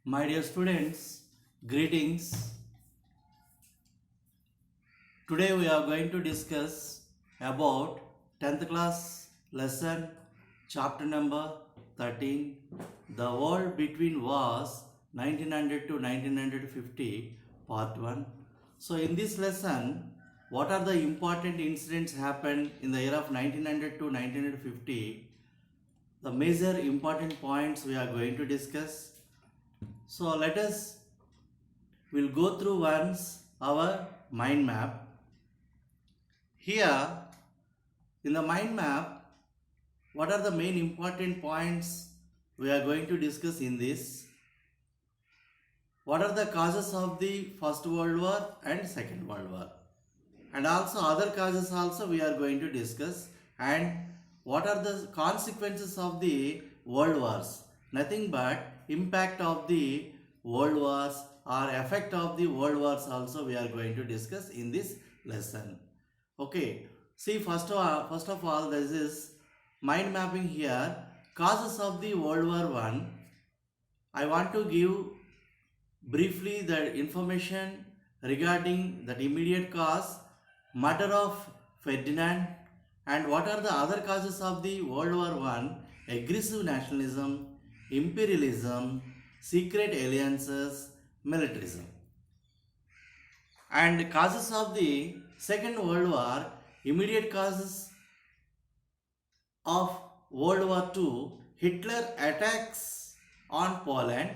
My dear students, greetings. Today we are going to discuss about 10th class lesson chapter number 13, The World Between Wars 1900 to 1950, part 1. So in this lesson, what are the important incidents happened in the year of 1900 to 1950? The major important points we are going to discuss. So let us we'll go through once our mind map. Here in the mind map, what are the main important points we are going to discuss in this? What are the causes of the First World War and Second World War? And also other causes also we are going to discuss. And what are the consequences of the world wars? Nothing but impact of the world wars or effect of the world wars also we are going to discuss in this lesson. Okay, see first of all this is mind mapping here. Causes of the World War One. I want to give briefly the information regarding that immediate cause, murder of Ferdinand, and what are the other causes of the World War One: aggressive nationalism, imperialism, secret alliances, militarism. And causes of the Second World War, immediate causes of World War II, Hitler attacks on Poland,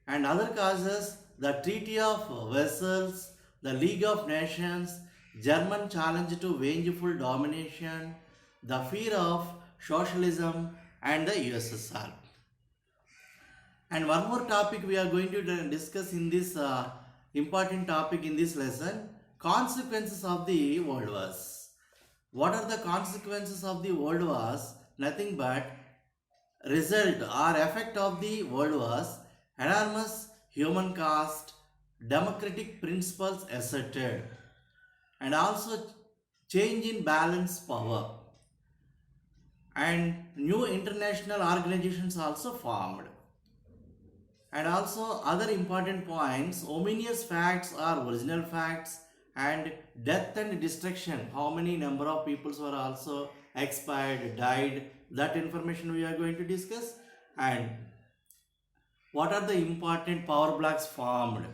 and other causes the Treaty of Versailles, the League of Nations, German challenge to vengeful domination, the fear of socialism, and the USSR. And one more topic we are going to discuss in this important topic in this lesson: consequences of the world wars. What are the consequences of the world wars? Nothing but result or effect of the world wars: enormous human cost, democratic principles asserted, and also change in balance power, and new international organizations also formed. And also other important points: ominous facts are original facts, and death and destruction, how many number of peoples were also expired, died, that information we are going to discuss. And what are the important power blocks formed?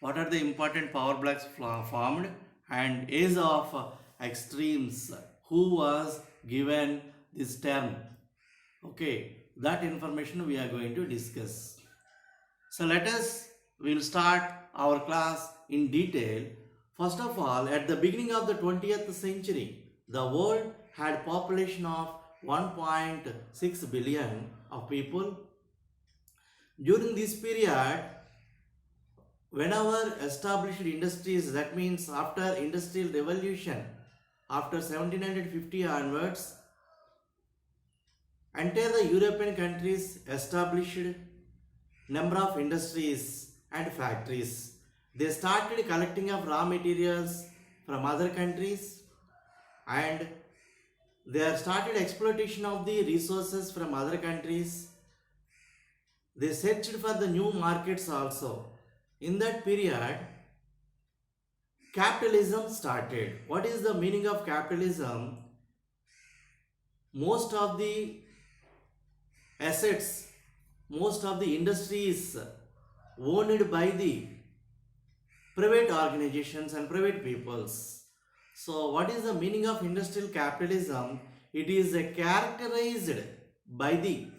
What are the important power blocks formed? And age of extremes, who was given this term? Okay, that information we are going to discuss. So we'll start our class in detail. First of all, at the beginning of the 20th century, the world had population of 1.6 billion of people. During this period, whenever established industries, that means after industrial revolution, after 1750 onwards, entire the European countries established number of industries and factories. They started collecting of raw materials from other countries, and they started exploitation of the resources from other countries. They searched for the new markets also. In that period, capitalism started. What is the meaning of capitalism? Most of the assets, most of the industries owned by the private organizations and private peoples. So what is the meaning of industrial capitalism? It is characterized by the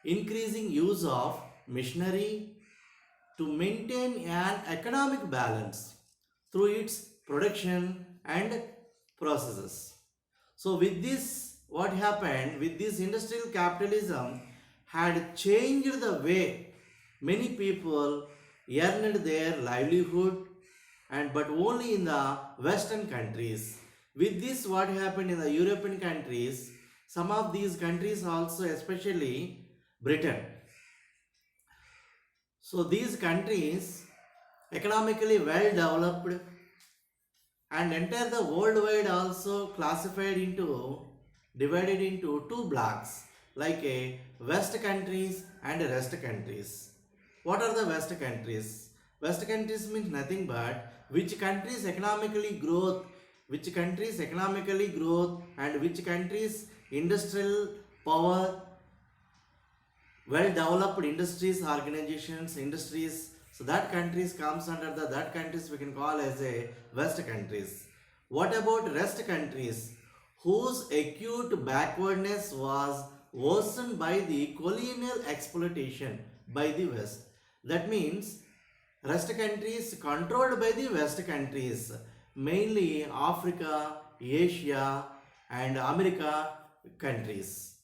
increasing use of machinery to maintain an economic balance through its production and processes. So with this, what happened with this industrial capitalism had changed the way many people earned their livelihood, and but only in the Western countries. With this, what happened in the European countries, some of these countries also, especially Britain. So these countries economically well developed, and entire the worldwide also divided into two blocks, like a West countries and Rest countries. What are the West countries? West countries means nothing but which countries economically growth, and which countries industrial power, well developed industries, organizations, industries. So that countries comes under the that countries we can call as a West countries. What about rest countries whose acute backwardness was worsened by the colonial exploitation by the West? That means rest countries controlled by the West countries, mainly Africa, Asia, and America countries.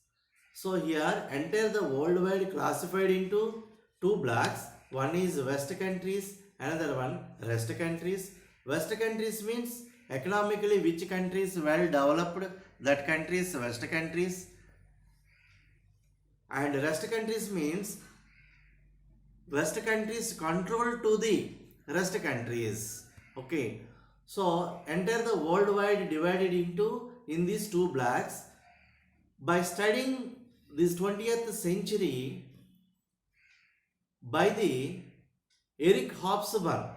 So here entire the worldwide classified into two blocks. One is West countries, another one rest countries. West countries means economically which countries well developed, that countries West countries, and rest countries means West countries control to the rest countries. Okay, so entire the worldwide divided into in these two blocks. By studying this 20th century by the Eric Hobsbawm,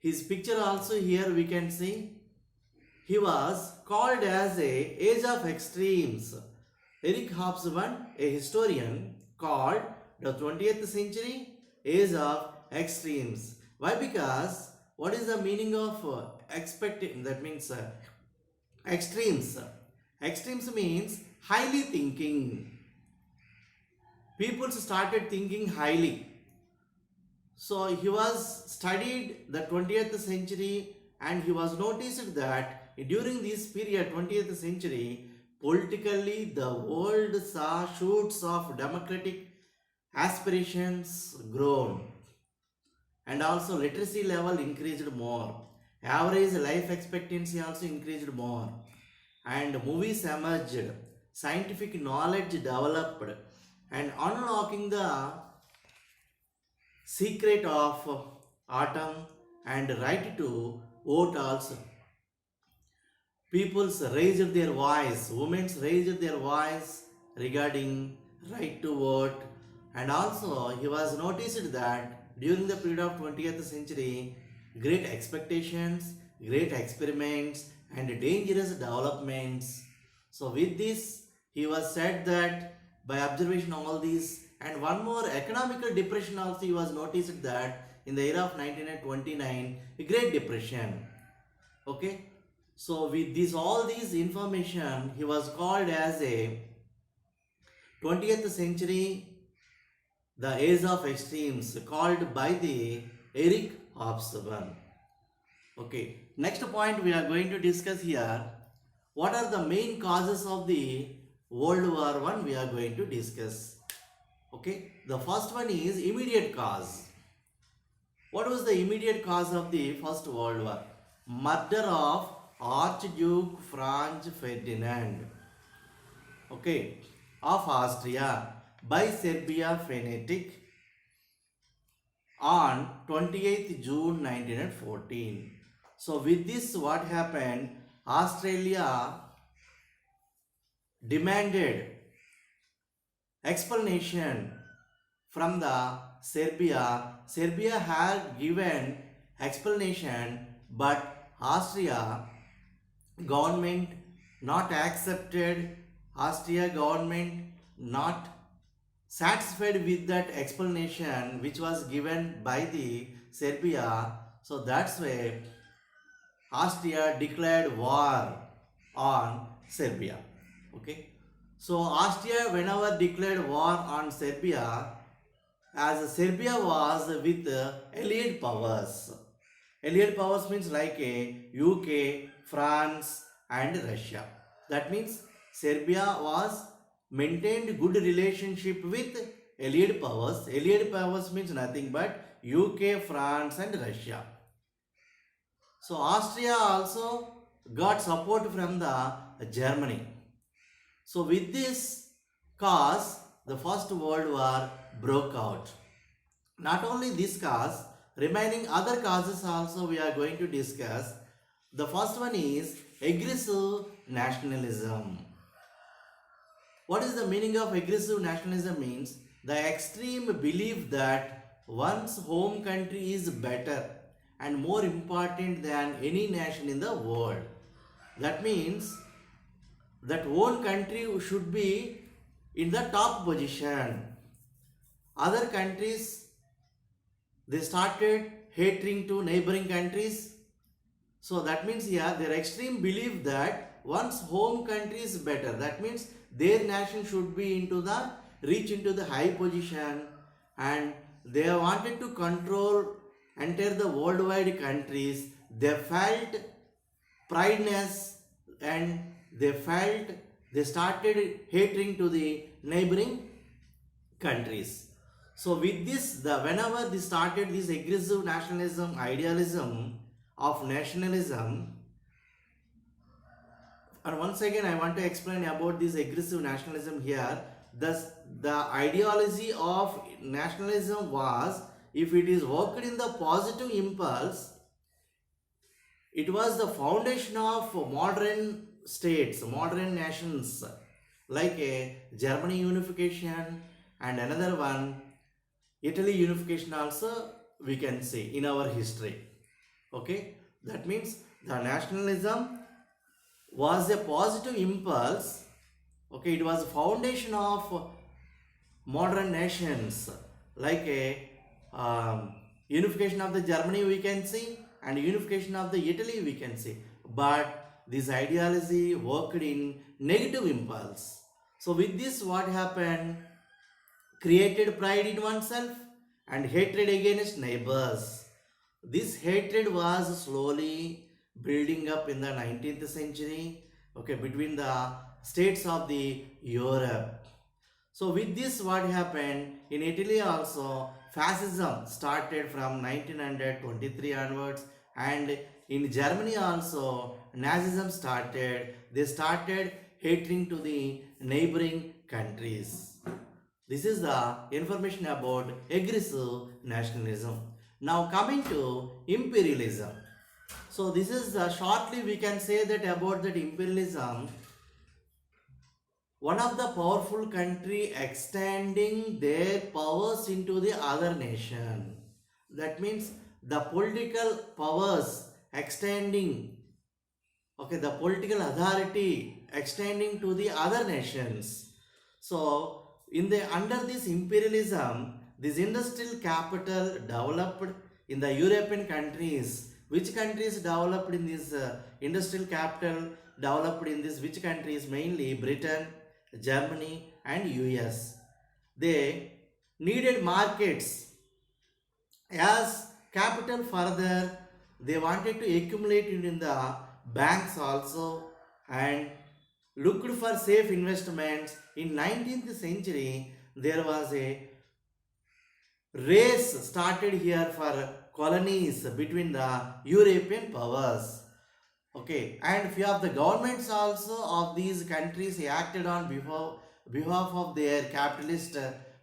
his picture also here we can see. He was called as a age of extremes. Eric Hobsbawm, a historian, called the 20th century age of extremes. Why? Because what is the meaning of expecting? That means extremes. Extremes means highly thinking. People started thinking highly. So he was studied the 20th century, and he was noticed that during this period 20th century, politically the world saw shoots of democratic aspirations grown, and also literacy level increased more, average life expectancy also increased more, and movies emerged, scientific knowledge developed, and unlocking the secret of atom and right to vote also. Peoples raised their voice, women raised their voice regarding right to vote, and also he was noticed that during the period of 20th century, great expectations, great experiments, and dangerous developments. So with this, he was said that by observation of all these, and one more economical depression also he was noticed that in the year of 1929, a great depression. Okay, so with this all these information, he was called as a 20th century the age of extremes, called by the Eric Hobsbawm. Okay, next point we are going to discuss here. What are the main causes of the World War One? We are going to discuss. Okay, the first one is immediate cause. What was the immediate cause of the First World War? Murder of Archduke Franz Ferdinand, okay, of Austria by Serbia fanatic on 28th June 1914. So with this what happened? Australia demanded explanation from the Serbia. Serbia had given explanation, but Austria government not accepted. Austria government not satisfied with that explanation which was given by the Serbia. So that's why Austria declared war on Serbia. Okay. So Austria whenever declared war on Serbia, as Serbia was with allied powers. Allied powers means like a UK, France and Russia. That means Serbia was maintained good relationship with allied powers. Allied powers means nothing but UK, France and Russia. So Austria also got support from the Germany. So with this cause, the First World War broke out. Not only this cause, remaining other causes also we are going to discuss. The first one is aggressive nationalism. What is the meaning of aggressive nationalism? Means the extreme belief that one's home country is better and more important than any nation in the world. That means that own country should be in the top position. Other countries, they started hating to neighboring countries. So that means here their extreme belief that one's home country is better. That means their nation should be reach into the high position, and they wanted to control entire the worldwide countries. They felt prideness, and they started hating to the neighboring countries. So with this, whenever they started this aggressive nationalism, idealism of nationalism, and once again I want to explain about this aggressive nationalism here. Thus, the ideology of nationalism was, if it is worked in the positive impulse, it was the foundation of modern states, modern nations, like a Germany unification, and another one, Italy unification also we can see in our history. Okay, that means the nationalism was a positive impulse. Okay, it was a foundation of modern nations, like a unification of the Germany we can see, and unification of the Italy we can see. But this ideology worked in negative impulse. So with this, what happened? Created pride in oneself and hatred against neighbors. This hatred was slowly building up in the 19th century, okay, between the states of the Europe. So with this, what happened in Italy also, fascism started from 1923 onwards, and in Germany also Nazism started. They started hating to the neighboring countries. This is the information about aggressive nationalism. Now coming to imperialism. So this is shortly we can say that about that imperialism. One of the powerful country extending their powers into the other nation. That means the political powers extending, okay, the political authority extending to the other nations. So in the under this imperialism, this industrial capital developed in the European countries. Which countries developed in this industrial capital developed in this which countries? Mainly Britain, Germany and US. They needed markets as capital. Further, they wanted to accumulate it in the banks also, and looked for safe investments. In 19th century, there was a race started here for colonies between the European powers. Okay, and few of the governments also of these countries acted on behalf of their capitalist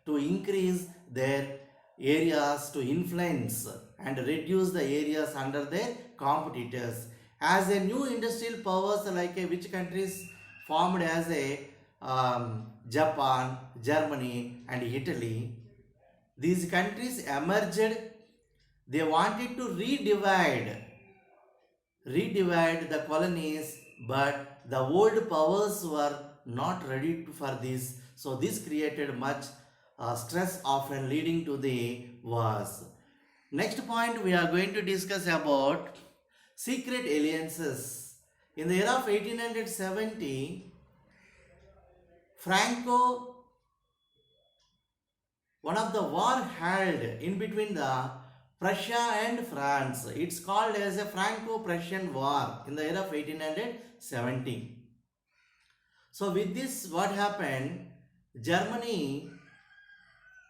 to increase their areas, to influence and reduce the areas under their competitors. As a new industrial powers, like which countries formed as a Japan, Germany and Italy, these countries emerged. They wanted to redivide the colonies, but the old powers were not ready for this. So this created much stress, often leading to the wars. Next point we are going to discuss about secret alliances. In the era of 1870, Franco, one of the war held in between the Prussia and France. It's called as a Franco-Prussian War in the era of 1870. So with this, what happened? Germany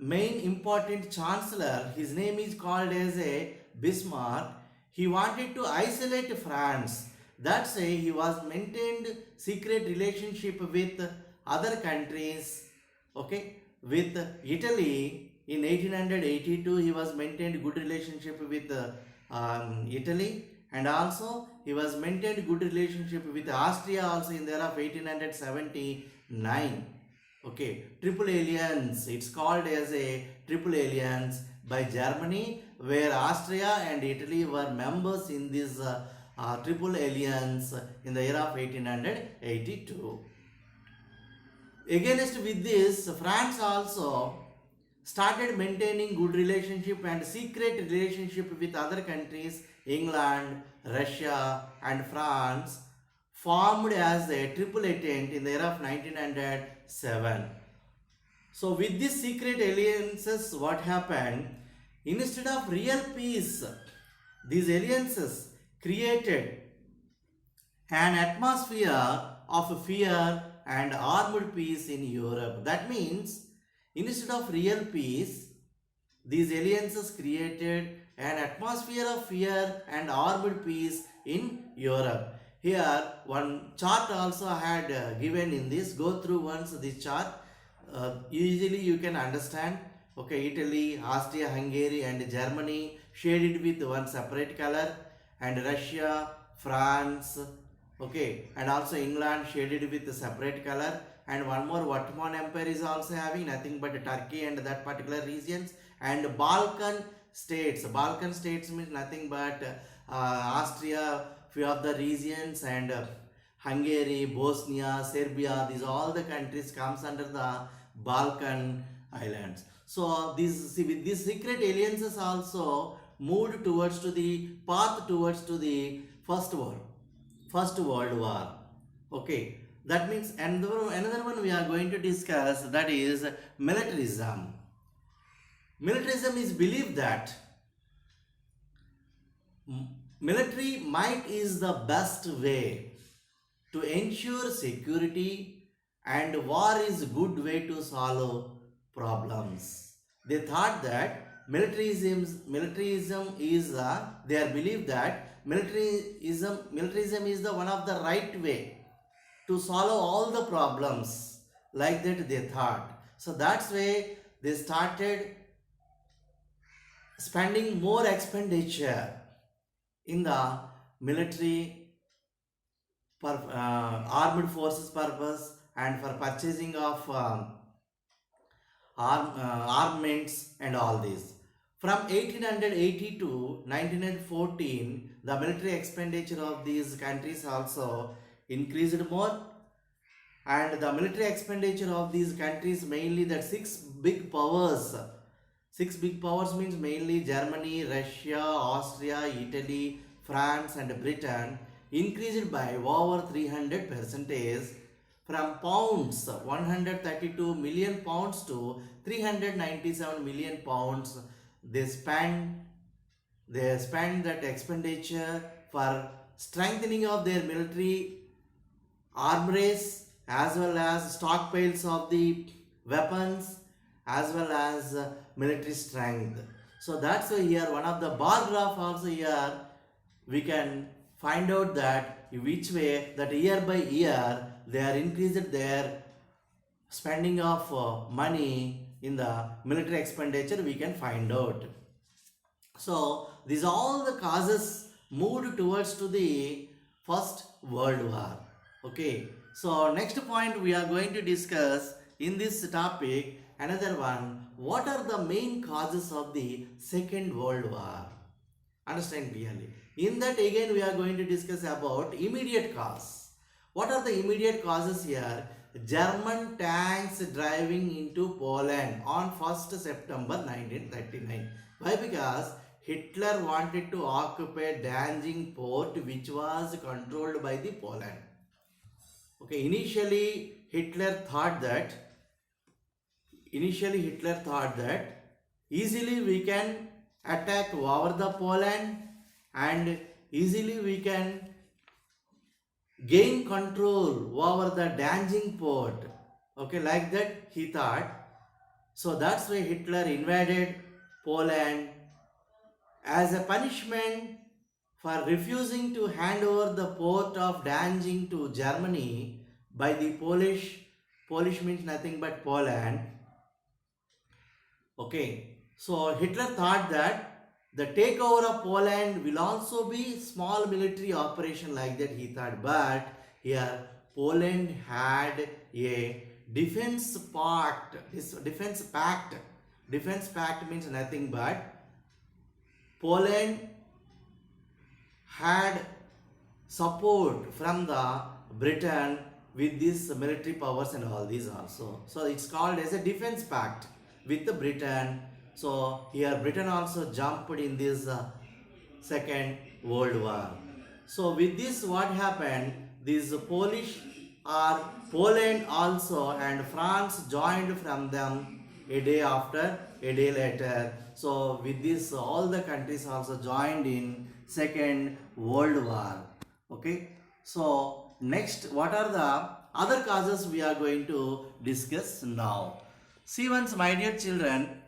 main important chancellor, his name is called as a Bismarck. He wanted to isolate France. That's why he was maintained secret relationship with other countries. Okay, with Italy in 1882 he was maintained good relationship with Italy, and also he was maintained good relationship with Austria also in the era of 1879. Okay, triple alliance, it's called as a triple alliance. by Germany, where Austria and Italy were members in this Triple Alliance in the year of 1882. Against with this, France also started maintaining good relationship and secret relationship with other countries. England, Russia and France formed as a triple entente in the year of 1907. So with these secret alliances, what happened? Instead of real peace, these alliances created an atmosphere of fear and armed peace in Europe. That means, instead of real peace, these alliances created an atmosphere of fear and armed peace in Europe. Here, one chart also had given in this. Go through once this chart. Easily you can understand. Okay, Italy, Austria, Hungary, and Germany shaded with one separate color, and Russia, France, okay, and also England shaded with a separate color, and one more Ottoman Empire is also having nothing but Turkey and that particular regions, and Balkan states. Balkan states means nothing but Austria, few of the regions, and Hungary, Bosnia, Serbia. These all the countries comes under the Balkan islands. So these, see, with these secret alliances also moved towards to the path towards to the First World War. Okay, that means another one we are going to discuss, that is militarism. Militarism is believed that military might is the best way to ensure security, and war is good way to solve problems. They thought that militarism is they are believed that militarism is the one of the right way to solve all the problems, like that they thought. So that's why they started spending more expenditure in the military armed forces purpose, and for purchasing of armaments and all this. From 1880 to 1914, the military expenditure of these countries also increased more, and the military expenditure of these countries, mainly the six big powers means mainly Germany, Russia, Austria, Italy, France and Britain, increased by over 300%, from pounds 132 million pounds to 397 million pounds. They spend that expenditure for strengthening of their military armories, as well as stockpiles of the weapons, as well as military strength. So that's why here one of the bar graph also here we can find out that which way that year by year they are increased their spending of money in the military expenditure, we can find out. So these all the causes moved towards to the First World War. Okay, so next point we are going to discuss in this topic, another one, what are the main causes of the Second World War? Understand clearly. In that again we are going to discuss about immediate cause. What are the immediate causes here? German tanks driving into Poland on 1st September 1939. Why? Because Hitler wanted to occupy Danzig port, which was controlled by the Poland. Okay, initially Hitler thought that easily we can attack over the Poland, and easily we can gain control over the Danzig port. Okay, like that he thought. So that's why Hitler invaded Poland as a punishment for refusing to hand over the port of Danzig to Germany by the Polish means nothing but Poland. Okay, so Hitler thought that the takeover of Poland will also be small military operation, like that he thought. But here Poland had a defense pact Defense pact means nothing but Poland had support from the Britain with these military powers and all these also. So it's called as a defense pact with the Britain. So here Britain also jumped in this Second World War. So with this what happened, these Polish or Poland also and France joined from them a day after, a day later. So with this all the countries also joined in Second World War. Okay. So next, what are the other causes we are going to discuss now? See once, my dear children,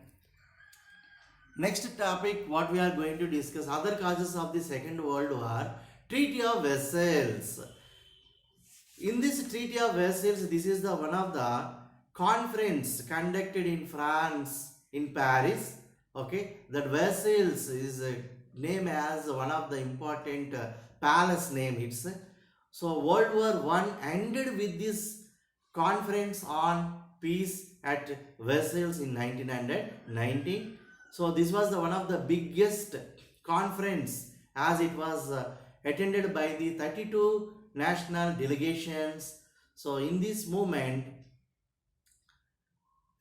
next topic what we are going to discuss, other causes of the Second World War, Treaty of Versailles. In this Treaty of Versailles, this is the one of the conference conducted in France, in Paris. Okay, that Versailles is named as one of the important palace name. It's so World War One ended with this conference on peace at Versailles in 1919. So this was the one of the biggest conference, as it was attended by the 32 national delegations. So in this movement,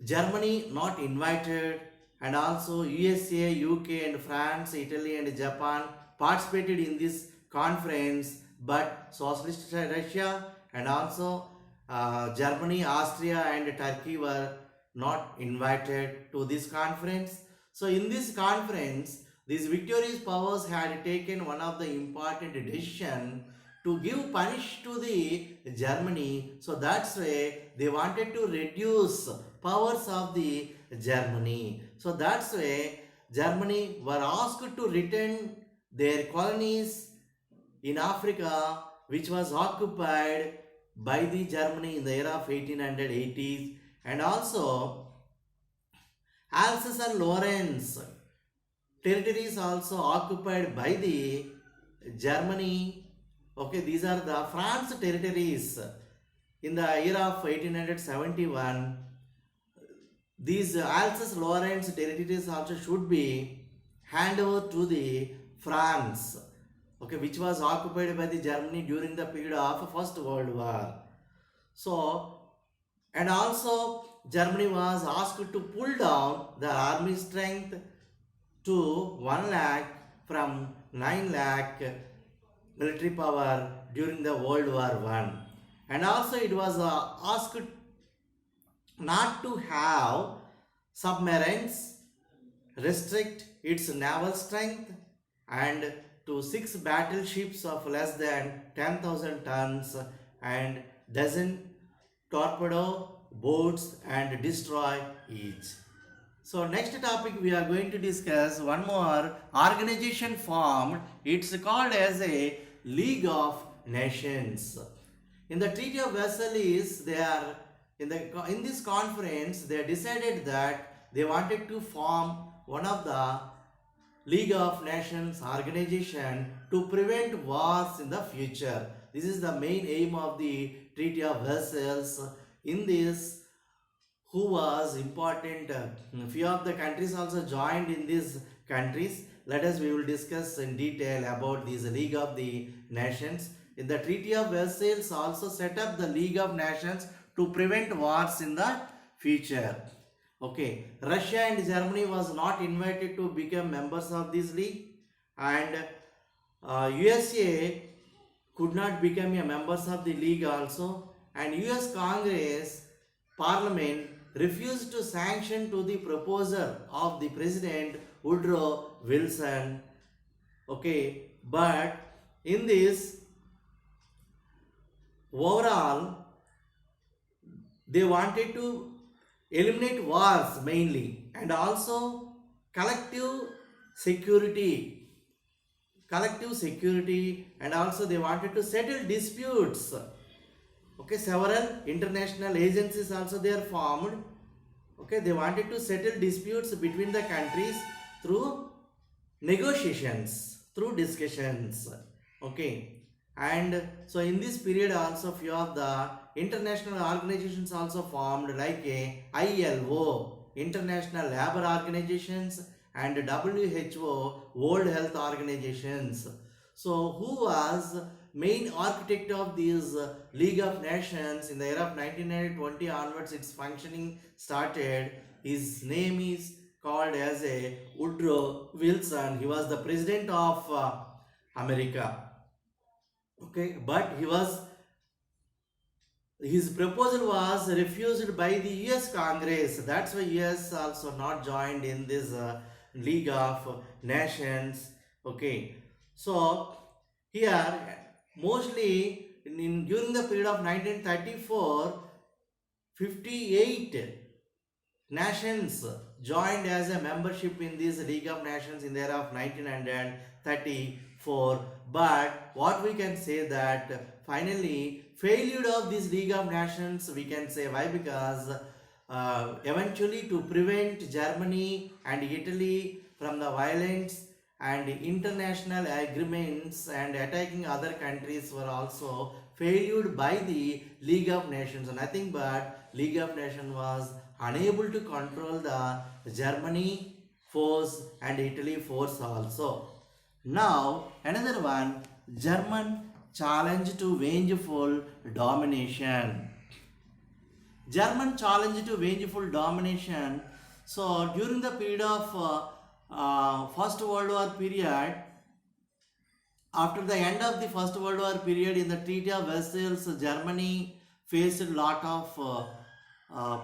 Germany not invited, and also USA, UK and France, Italy and Japan participated in this conference, but Socialist Russia and also Germany, Austria and Turkey were not invited to this conference. So in this conference, these victorious powers had taken one of the important decision to give punish to the Germany. So that's why they wanted to reduce powers of the Germany. So that's why Germany were asked to return their colonies in Africa, which was occupied by the Germany in the era of 1880s, and also Alsace and Lorraine territories also occupied by the Germany. Okay, these are the France territories in the era of 1871. These Alsace-Lorraine territories also should be handed over to the France, okay, which was occupied by the Germany during the period of First World War. So, and also Germany was asked to pull down the army strength to 1 lakh from 9 lakh military power during the World War I. And also it was asked not to have submarines, restrict its naval strength, and to 6 battleships of less than 10,000 tons and dozen torpedo boats and destroy each. So next topic we are going to discuss one more organization formed. It's called as a League of Nations. In the Treaty of Versailles, they are in this conference they decided that they wanted to form one of the League of Nations organization to prevent wars in the future. This is the main aim of the Treaty of Versailles. In this, who was important, few of the countries also joined in these countries. We will discuss in detail about this League of the Nations. In the Treaty of Versailles also set up the League of Nations to prevent wars in the future. Okay, Russia and Germany was not invited to become members of this league, and USA could not become a members of the league also, and US Congress Parliament refused to sanction to the proposal of the President Woodrow Wilson. Okay, but in this overall they wanted to eliminate wars mainly, and also collective security, and also they wanted to settle disputes. Okay, several international agencies also they are formed. Okay, they wanted to settle disputes between the countries through negotiations, through discussions. Okay, and so in this period also few of the international organizations also formed, like a ILO, International Labour Organizations, and WHO, World Health Organizations. So, who was main architect of these League of Nations in the era of 1920 onwards? Its functioning started. His name is called as a Woodrow Wilson. He was the president of America. Okay, but his proposal was refused by the US Congress. That's why US also not joined in this League of Nations. Okay, so here mostly during the period of 1934, 58 nations joined as a membership in this League of Nations in the era of 1934. But what we can say that finally failure of this League of Nations, we can say why, because eventually to prevent Germany and Italy from the violence and international agreements and attacking other countries were also failed by the League of Nations. Nothing but League of Nations was unable to control the Germany force and Italy force also. Now another one, German challenge to vengeful domination. German challenge to vengeful domination. So during the period of First World War period, after the end of the First World War period, in the Treaty of Versailles, Germany faced a lot of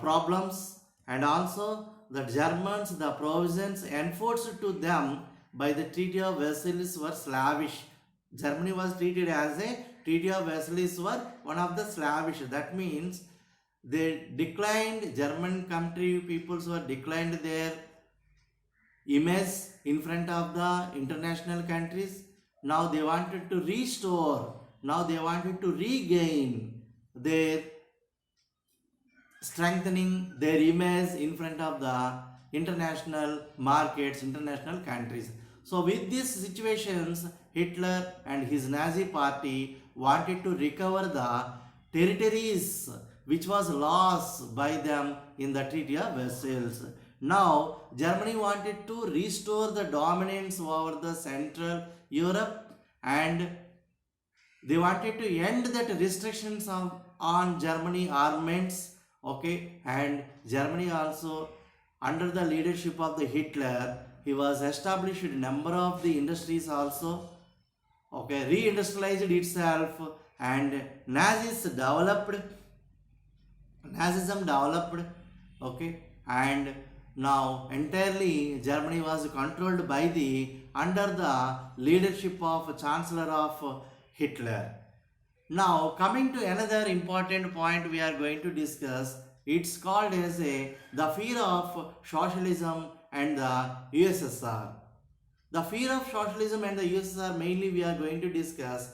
problems, and also the Germans, the provisions enforced to them by the Treaty of Versailles were slavish. Germany was treated as a Treaty of Versailles were one of the slavish. That means they declined, German country peoples were declined their image in front of the international countries. Now they wanted to restore, now they wanted to regain their strengthening their image in front of the international markets, international countries. So with these situations, Hitler and his Nazi party wanted to recover the territories which was lost by them in the Treaty of Versailles. Now Germany wanted to restore the dominance over the Central Europe, and they wanted to end that restrictions on Germany armaments. Okay, and Germany also under the leadership of the Hitler, he was established a number of the industries also. Okay, reindustrialized itself, and Nazism developed. Okay, and now entirely Germany was controlled by the under the leadership of Chancellor of Hitler. Now coming to another important point we are going to discuss, it's called as the fear of socialism and the USSR. The fear of socialism and the USSR, mainly we are going to discuss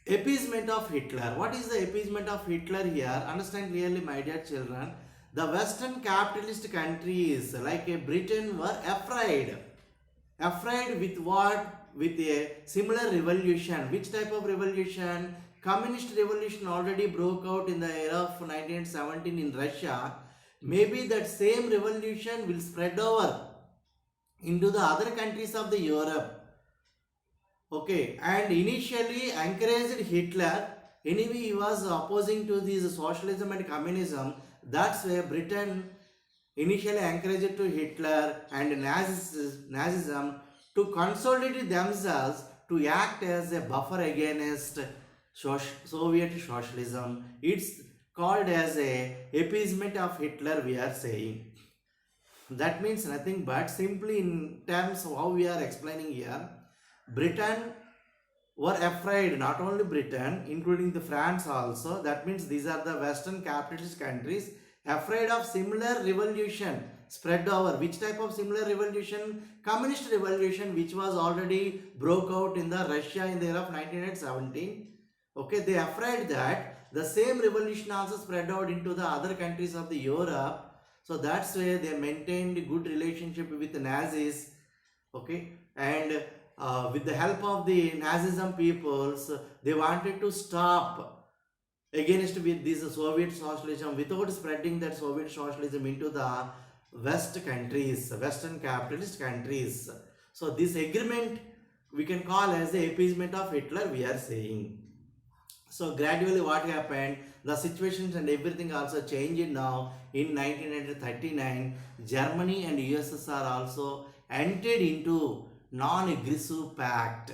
appeasement of Hitler. What is the appeasement of Hitler here? Understand clearly, my dear children. The Western capitalist countries like Britain were afraid. Afraid with what? With a similar revolution. Which type of revolution? Communist revolution already broke out in the era of 1917 in Russia. Maybe that same revolution will spread over into the other countries of the Europe. Okay, and initially encouraged Hitler. Anyway, he was opposing to this socialism and communism. That's why Britain initially encouraged to Hitler and Nazism to consolidate themselves to act as a buffer against Soviet socialism. It's called as a appeasement of Hitler, we are saying. That means nothing but simply in terms of how we are explaining here, Britain were afraid, not only Britain, including the France also. That means these are the Western capitalist countries afraid of similar revolution spread over. Which type of similar revolution? Communist revolution, which was already broke out in the Russia in the year of 1917. Okay, they afraid that the same revolution also spread out into the other countries of the Europe. So that's why they maintained good relationship with the Nazis. Okay, and with the help of the Nazism peoples, they wanted to stop against with this Soviet socialism without spreading that Soviet socialism into the West countries, Western capitalist countries. So this agreement we can call as the appeasement of Hitler, we are saying. So gradually what happened, the situations and everything also changed now. In 1939, Germany and USSR also entered into non-aggressive pact.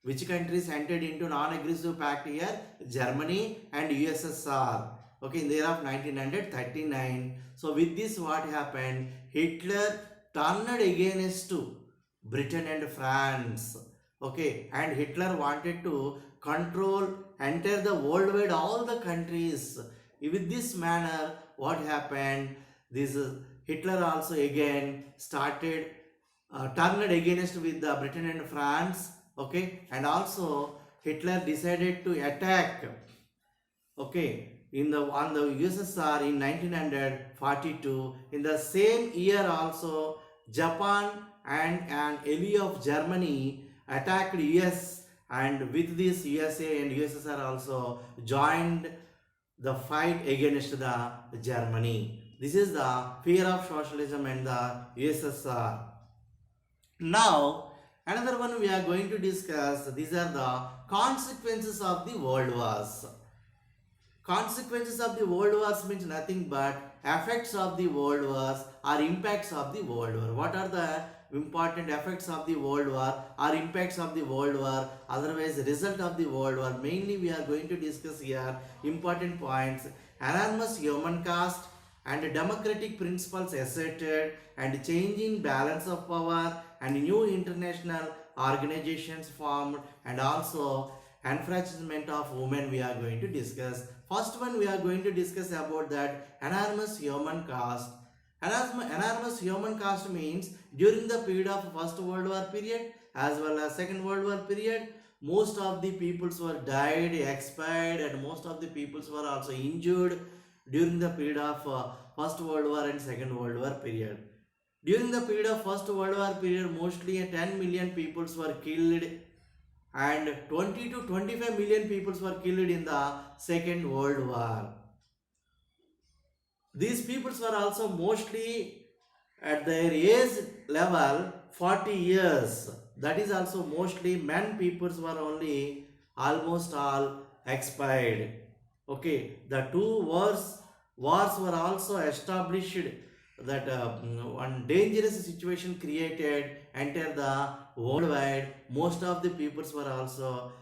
Which countries entered into non-aggressive pact here? Germany and USSR. Okay, in the year of 1939. So with this what happened? Hitler turned against to Britain and France. Okay, and Hitler wanted to control enter the worldwide all the countries. With this manner what happened, this Hitler also again started turned against with the Britain and France. Okay, and also Hitler decided to attack, okay, in the on the USSR in 1942. In the same year also Japan and an ally of Germany attacked US, and with this USA and USSR also joined the fight against the Germany. This is the fear of socialism and the USSR. Now another one we are going to discuss, these are the consequences of the world wars. Consequences of the world wars means nothing but effects of the world wars or impacts of the world war. What are the important effects of the world war or impacts of the world war, otherwise result of the world war? Mainly we are going to discuss here important points: enormous human cost and democratic principles asserted, and changing balance of power, and new international organizations formed, and also enfranchisement of women we are going to discuss. First one we are going to discuss about that enormous human cost. Enormous human cost means during the period of First World War period as well as Second World War period, most of the peoples were died, expired, and most of the peoples were also injured during the period of First World War and Second World War period. During the period of First World War period, mostly 10 million peoples were killed, and 20 to 25 million peoples were killed in the Second World War. These peoples were also mostly at their age level 40 years. That is also mostly men peoples were only almost all expired. Okay, the two wars were also established, that one dangerous situation created enter the worldwide. Most of the peoples were also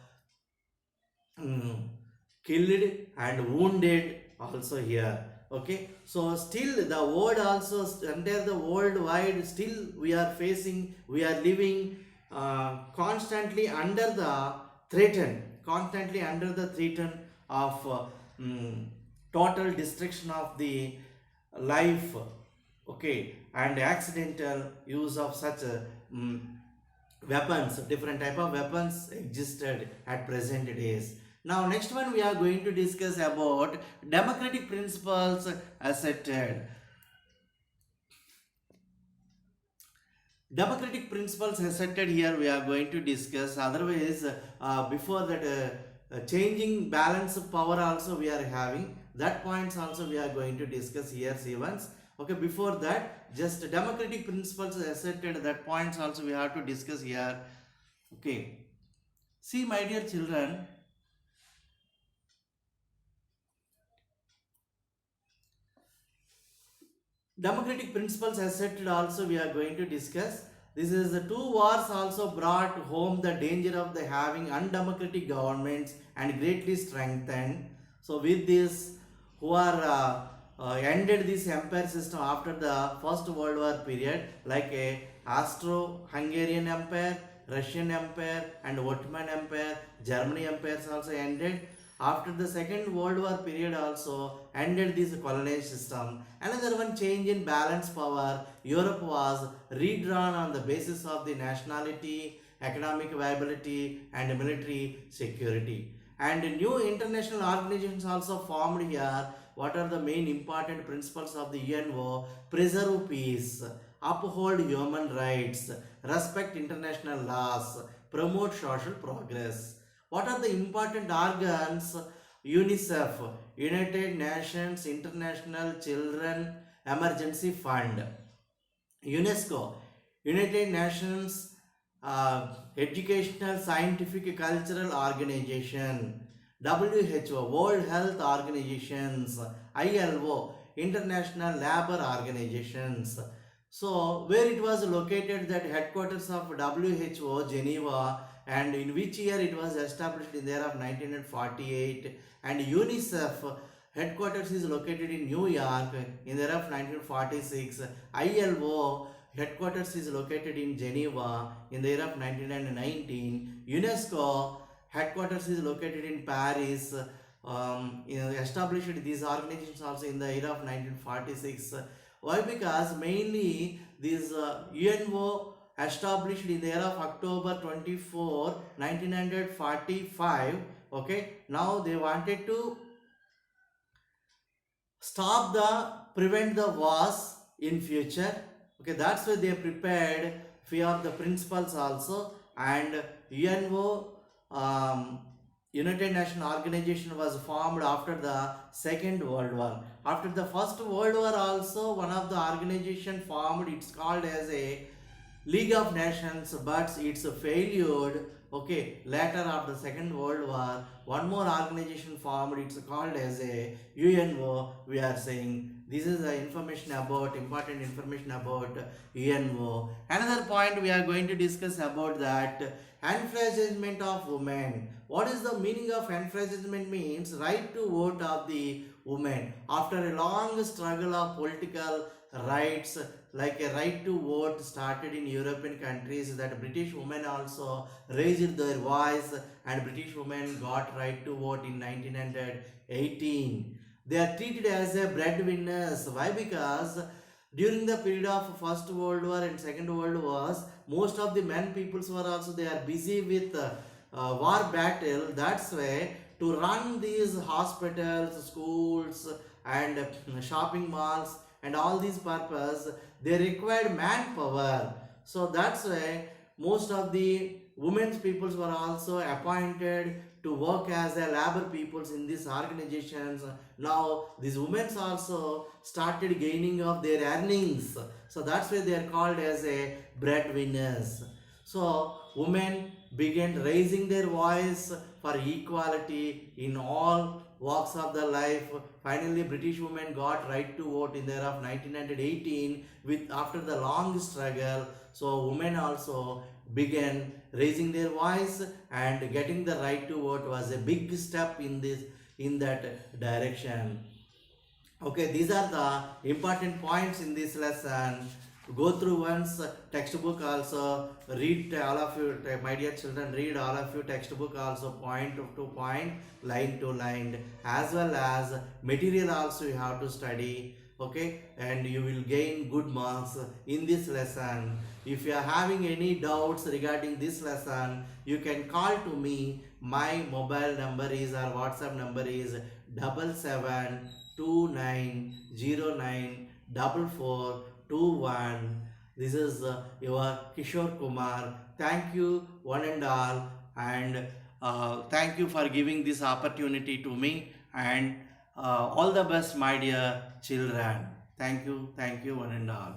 killed and wounded also here. Okay, so still the world also under the worldwide, still we are facing, we are living constantly under the threat of total destruction of the life. Okay, and accidental use of such weapons, different type of weapons existed at present days. Now next one we are going to discuss about democratic principles asserted. Democratic principles asserted here we are going to discuss. Otherwise before that changing balance of power also we are having, that points also we are going to discuss here, see once. Okay, before that just democratic principles asserted, that points also we have to discuss here. Okay, see my dear children, democratic principles asserted also we are going to discuss. This is the two wars also brought home the danger of the having undemocratic governments and greatly strengthened. So with this, who are ended this empire system after the First World War period, like a Austro-Hungarian Empire, Russian Empire, and Ottoman Empire, Germany empires also ended. After the Second World War period also ended this colonial system. Another one, change in balance power. Europe was redrawn on the basis of the nationality, economic viability, and military security. And new international organizations also formed here. What are the main important principles of the UNO? Preserve peace, uphold human rights, respect international laws, promote social progress. What are the important organs? UNICEF, United Nations International Children Emergency Fund. UNESCO, United Nations Educational, Scientific, Cultural Organization, WHO, World Health Organizations, ILO, International Labour Organizations. So, where it was located, that headquarters of WHO, Geneva, and in which year it was established, in the year of 1948, and UNICEF headquarters is located in New York in the year of 1946. ILO headquarters is located in Geneva in the year of 1919. UNESCO headquarters is located in Paris. Established these organizations also in the year of 1946. Why? Because mainly these UNO established in the year of October 24, 1945. Okay, now they wanted to prevent the wars in future. Okay, that's why they prepared few of the principles also. And UNO, United Nations Organization, was formed after the Second World War. After the First World War also, one of the organization formed, it's called as a League of Nations, but it's failed. Okay, later after the Second World War, one more organization formed, it's called as a UNO. We are saying this is the information about, important information about UNO. Another point we are going to discuss about that, enfranchisement of women. What is the meaning of enfranchisement? Means right to vote of the women. After a long struggle of political rights, like a right to vote started in European countries, that British women also raised their voice, and British women got right to vote in 1918. They are treated as a breadwinners. Why? Because during the period of First World War and Second World Wars, most of the men peoples were also, they are busy with war battle. That's why to run these hospitals, schools, and shopping malls, and all these purpose, they required manpower. So that's why most of the women's peoples were also appointed to work as a labor peoples in these organizations. Now these women also started gaining of their earnings, so that's why they are called as a breadwinners. So women began raising their voice for equality in all walks of the life. Finally, British women got right to vote in the year of 1918 with after the long struggle. So women also began raising their voice, and getting the right to vote was a big step in that direction. Okay, these are the important points in this lesson. Go through once textbook also, read all of you, my dear children, read all of you textbook also, point to point, line to line, as well as material also you have to study. Okay, and you will gain good marks in this lesson. If you are having any doubts regarding this lesson, you can call to me. My mobile number is, or WhatsApp number is 7729094421. This is your Kishore Kumar. Thank you one and all, and thank you for giving this opportunity to me, and all the best, my dear children. Thank you one and all.